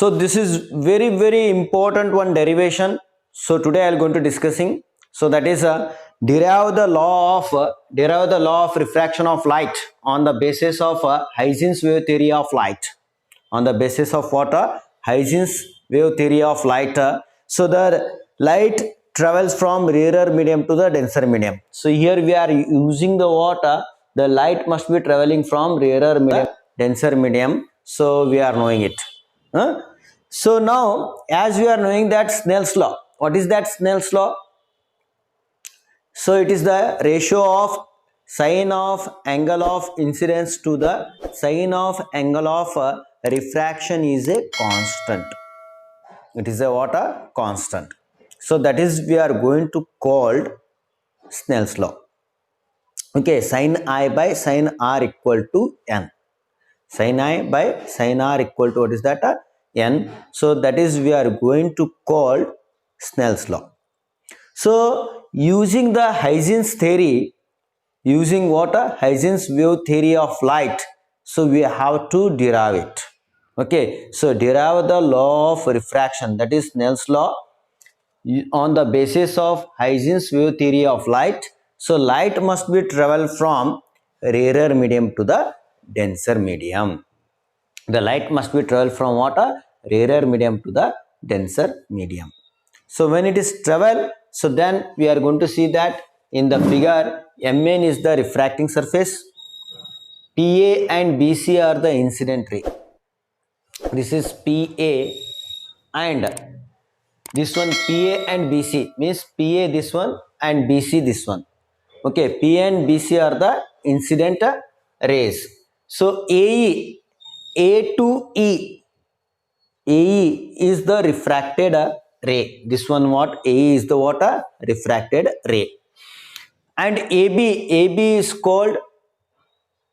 So this is very important one derivation. So today I am going to discussing. So that is derive the law of refraction of light on the basis of Huygens wave theory of light. On the basis of what? Huygens wave theory of light. So the light travels from rarer medium to the denser medium. So here we are using the water. The light must be traveling from rarer medium, denser medium. So we are knowing it. So now, as we are knowing that Snell's law. What is that Snell's law? So it is the ratio of sine of angle of incidence to the sine of angle of refraction is a constant. It is a what? A constant. So that is we are going to call Snell's law. Okay, sin I by sin R equal to n. Sin I by sin R equal to what is that? N. So that is we are going to call Snell's law. So using the Huygens theory, using what? Huygens wave theory of light. So we have to derive it. Okay. So derive the law of refraction, that is Snell's law, on the basis of Huygens wave theory of light. So light must be travel from rarer medium to the denser medium. The light must be travel from what? Rarer medium to the denser medium. So when it is travel, so then we are going to see that in the figure, Mn is the refracting surface, PA and BC are the incident ray. This is PA and this one, PA and BC means PA this one and BC this one. Okay, PA and BC are the incident rays. So A to E, AE is the refracted ray. This one what? AE is the what? Refracted ray. And AB is called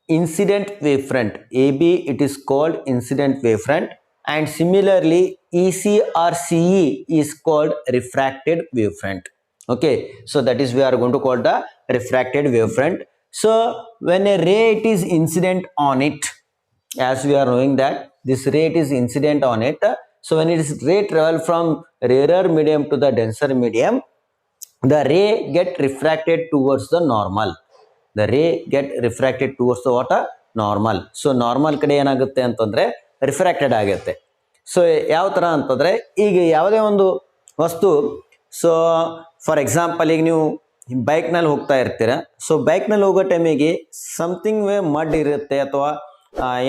incident wavefront. AB it is called incident wavefront. And similarly EC or CE is called refracted wavefront. Okay, so that is we are going to call the refracted wavefront. So when a ray it is incident on it, as we are knowing that this ray is incident on it. So when it is ray travel from rarer medium to the denser medium, the ray get refracted towards the normal. The ray get refracted towards the what? Normal. So normal ಕಡೆ ಏನಾಗುತ್ತೆ ಅಂತಂದ್ರೆ refracted ಆಗುತ್ತೆ. So ಯಾವ ತರ ಅಂತಂದ್ರೆ ಈಗ ಯಾವುದೇ ಒಂದು ವಸ್ತು, ಸೊ ಫಾರ್ ಎಕ್ಸಾಂಪಲ್ ಈಗ ನೀವು ಬೈಕ್ನಲ್ಲಿ ಹೋಗ್ತಾ ಇರ್ತೀರ. ಸೊ ಬೈಕ್ನಲ್ಲಿ ಹೋಗೋ ಟೈಮಿಗೆ ಸಮಥಿಂಗ್ ಮಡ್ ಇರುತ್ತೆ ಅಥವಾ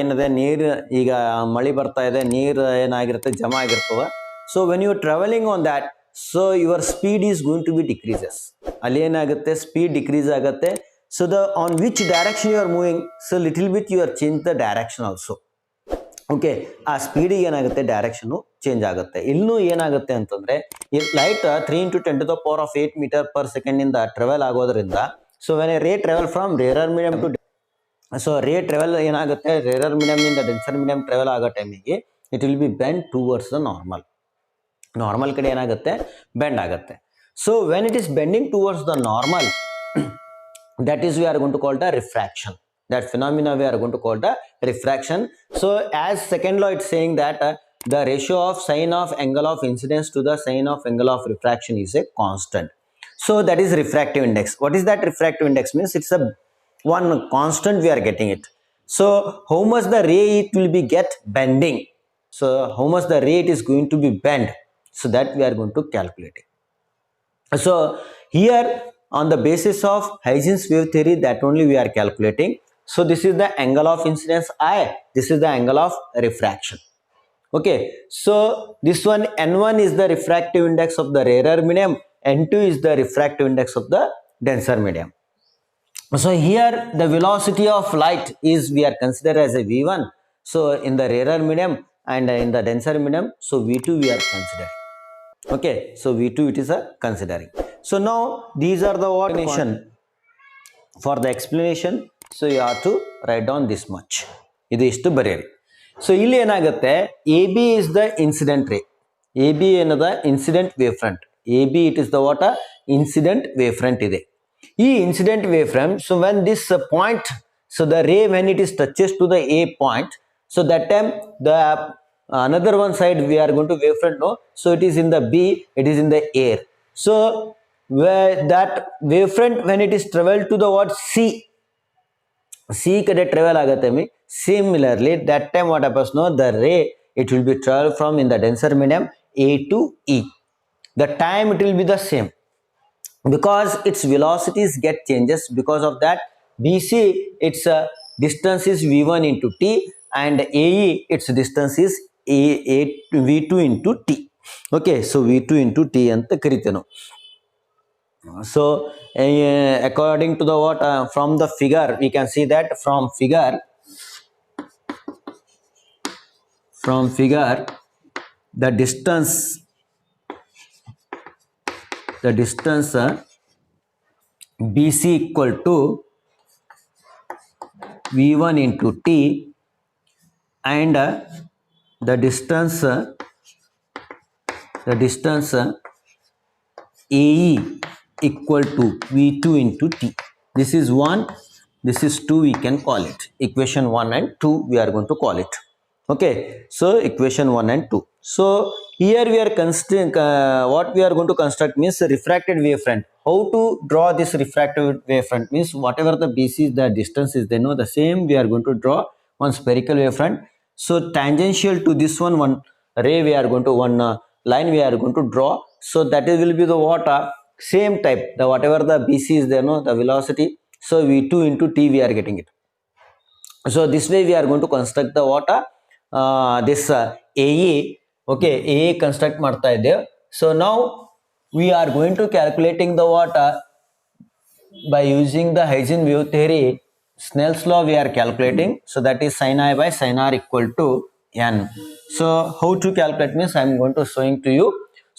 ಏನಿದೆ ನೀರು, ಈಗ ಮಳೆ ಬರ್ತಾ ಇದೆ, ನೀರು ಏನಾಗಿರುತ್ತೆ ಜಮಾ ಆಗಿರ್ತವೆ. So when you travelling on that, so your speed is going to be decreases. ಅಲ್ಲಿ ಏನಾಗುತ್ತೆ ಸ್ಪೀಡ್ ಡಿಕ್ರೀಸ್ ಆಗುತ್ತೆ. So the on which direction you are moving, so little bit you are change the direction also. Okay, ಆ ಸ್ಪೀಡಿಗೆ ಏನಾಗುತ್ತೆ direction change ಆಗುತ್ತೆ. ಇನ್ನೂ ಏನಾಗುತ್ತೆ ಅಂತಂದ್ರೆ ಲೈಟ್ 3 × 10⁸ ಮೀಟರ್ ಪರ್ ಸೆಕೆಂಡ್ ಇಂದ ಟ್ರಾವೆಲ್ ಆಗೋದ್ರಿಂದ, so when a ray travel from rarer medium to, so ರೇ ಟ್ರಾವೆಲ್ ಏನಾಗುತ್ತೆ ರೇರರ್ ಮೀಡಿಯಂ ಇಂದ ಡೆನ್ಸರ್ ಮೀಡಿಯಂ ಟ್ರಾವೆಲ್ ಆಗೋ ಟೈಮಿಗೆ it will be bend towards the normal. Normal ಕಡೆ ಏನಾಗುತ್ತೆ ಬೆಂಡ್ ಆಗುತ್ತೆ. So when it is bending towards the normal, that is we are going to call the refraction. That phenomena we are going to call the refraction. So as second law it's saying that the ratio of sine of angle of incidence to the sine of angle of refraction is a constant. So that is refractive index. What is that refractive index? Means it's a one constant we are getting it. So how much the ray it will be get bending, so how much the ray it is going to be bent, so that we are going to calculate it. So here on the basis of Huygens wave theory, that only we are calculating. So this is the angle of incidence I, this is the angle of refraction. Okay, so this one N1 is the refractive index of the rarer medium, N2 is the refractive index of the denser medium. So here the velocity of light is we are considered as a V1. So in the rarer medium and in the denser medium, so V2 we are considering. Okay, so V2 it is a considering. So now these are the what for the explanation. So you have to write down this much. ಇದು ಇಷ್ಟು ಬರೆಯಿರಿ. So ಇಲ್ಲಿ ಏನಾಗುತ್ತೆ, AB is the incident ray. AB ಏನದ incident wave front. AB it is the what? Incident wave front ಇದೆ. ಈ incident wave front, so when this point, so the ray when it is touches to the A point, so that time the another one side we are going to wavefront, no, so it is in the B, it is in the air. So where that wavefront, when it is traveled to the what C ಕಡೆ travel ಆಗುತ್ತೆ me, similarly that time what happens, no, the ray it will be travel from in the denser medium A to E. The time it will be the same because its velocities get changes. Because of that, BC its distance is V1 into T, and AE its distance is V2 into T. Okay, so V2 into T ಅಂತ ಕರಿತೇವೆ ನಾವು. So according to the what from the figure we can see that from figure the distance BC equal to V1 into T, and the distance AE equal to V2 into T. This is 1, this is 2, we can call it equation 1 and 2 we are going to call it. Okay, so equation 1 and 2. So here we are considering what we are going to construct means refracted wavefront. How to draw this refracted wavefront means whatever the BC is, the distance is, they know the same we are going to draw one spherical wavefront. So tangential to this one ray we are going to line we are going to draw. So that will be the what same type, the whatever the BC is there, no, the velocity, so V2 into T we are getting it. So this way we are going to construct the what this AE. Okay, AE construct ಮಾಡ್ತಾ ಇದ್ದೇವೆ. So now we are going to calculating the what by using the Huygens wave theory, Snell's law we are calculating. So that is sin I by sin R equal to N. So how to calculate means I am going to showing to you.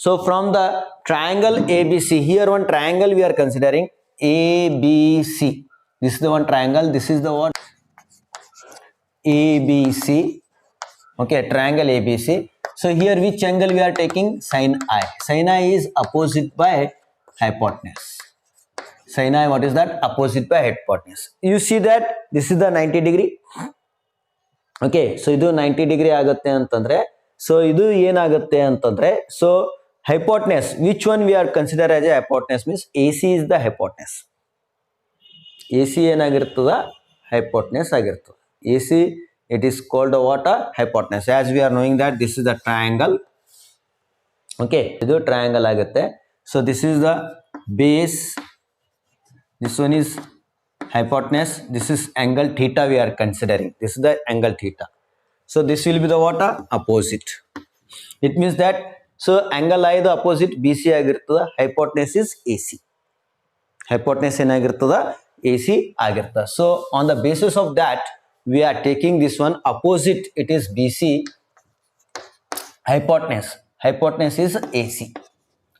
So from the triangle ABC, here one triangle we are considering ABC. This is the one triangle, this is the what ABC. Okay, triangle ABC. So here which angle we are taking? Sin I. Sin I is opposite by hypotenuse. Sin I, what is that? Opposite by hypotenuse. You see that this is the 90 degree. Okay, so ಇದು 90 degree ಆಗುತ್ತೆ ಅಂತಂದ್ರೆ, so ಇದು ಏನಾಗುತ್ತೆ ಅಂತಂದ್ರೆ, so hypotenuse, which one we are consider as a hypotenuse means AC is the hypotenuse. AC ಏನಾಗಿರ್ತದ? Hypotenuse ಆಗಿರ್ತದೆ. AC it is called a what hypotenuse, as we are knowing that this is the triangle. Okay, ಇದು triangle ಆಗುತ್ತೆ. So this is the base, this one is hypotenuse, this is angle theta we are considering, this is the angle theta. So this will be the what opposite. It means that so angle I the opposite BC ಆಗಿರ್ತದ, hypotenuse is AC. Hypotenuse ಏನಾಗಿರ್ತದ? AC ಆಗಿರ್ತದ. So on the basis of that we are taking this one opposite, it is BC, hypotenuse is AC.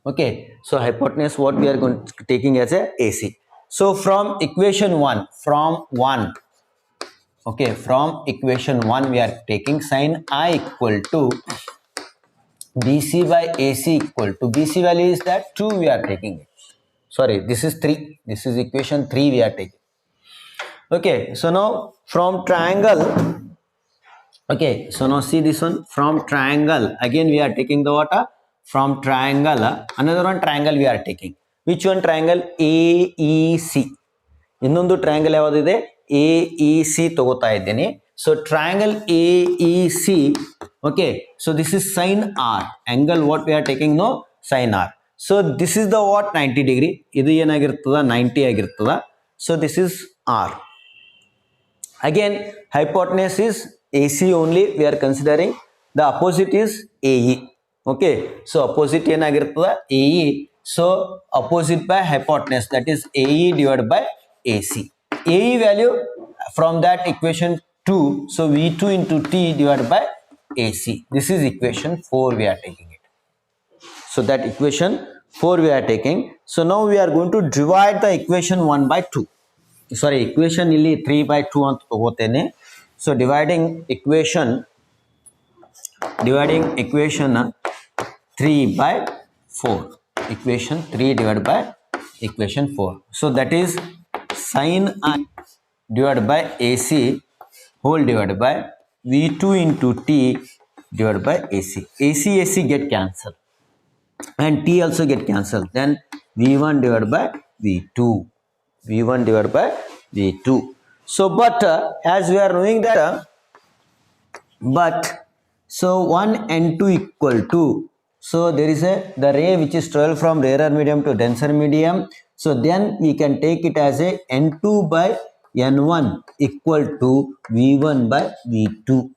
Okay, so hypotenuse what we are going to taking as a AC. So from equation 1, okay, from equation 1 we are taking sin I equal to BC by AC equal to, BC value is that 2 we are taking it. Sorry, this is 3, this is equation 3 we are taking. Okay, so now from triangle, okay, so now see this one, from triangle again we are taking the what from triangle, another one triangle we are taking. Which one triangle? AEC. ಇನ್ನೊಂದು triangle ಯಾವುದಿದೆ? AEC ತಗೋತಾ ಇದ್ದೀನಿ. So triangle AEC, okay, so this is sin R, angle what we are taking, no, sin R. So this is the what 90 degree, ಇದು ಏನಾಗಿರ್ತದ 90 ಆಗಿರ್ತದ. So this is R. Again hypotenuse is AC only we are considering, the opposite is AE. Okay, so opposite ಏನಾಗಿರ್ತದ? AE. So opposite by hypotenuse, that is AE divided by AC. AE value from that equation 2, so V2 into T divided by AC. This is equation 4 we are taking it. So that equation 4 we are taking. So now we are going to divide the equation 1 by 2. Sorry, equation ಇಲ್ಲಿ 3 by 2 ಅಂತ ತಗೋತೇನೆ. So dividing equation 3 by 4. Equation 3 divided by equation 4. So that is sin I divided by AC whole divided by V2 into T divided by AC. AC get cancelled and T also get cancelled. Then V1 divided by V2. V1 divided by V2. So, but as we are knowing that, so 1 and 2 equal to, so there is the ray which is travel from rarer medium to denser medium. So then we can take it as a N2 by N1 equal to V1 by V2.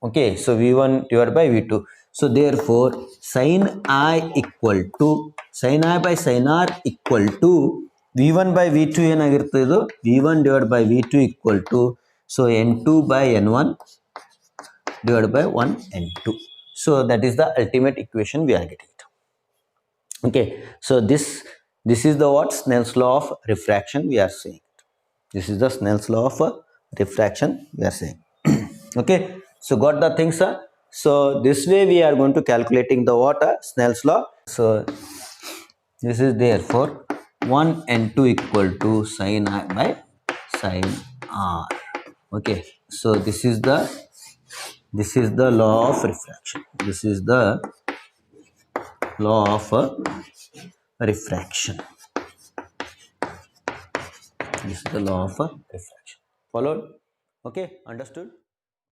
Okay, so V1 divided by V2. So therefore sin I equal to sin I by sin R equal to V1 by V2 ಏನಾಗಿರುತ್ತೆ ಇದು V1 divided by V2 equal to, so N2 by N1 divided by 1 and 2. So that is the ultimate equation we are getting it. Okay, so this is the what Snell's law of refraction we are saying. This is the Snell's law of refraction we are saying. Okay, so got the things, sir? So this way we are going to calculating the what Snell's law. So this is therefore 1 and 2 equal to sin I by sin R. Okay, so this is the law of refraction. This is the law of refraction. This is the law of refraction. Followed? Okay, understood?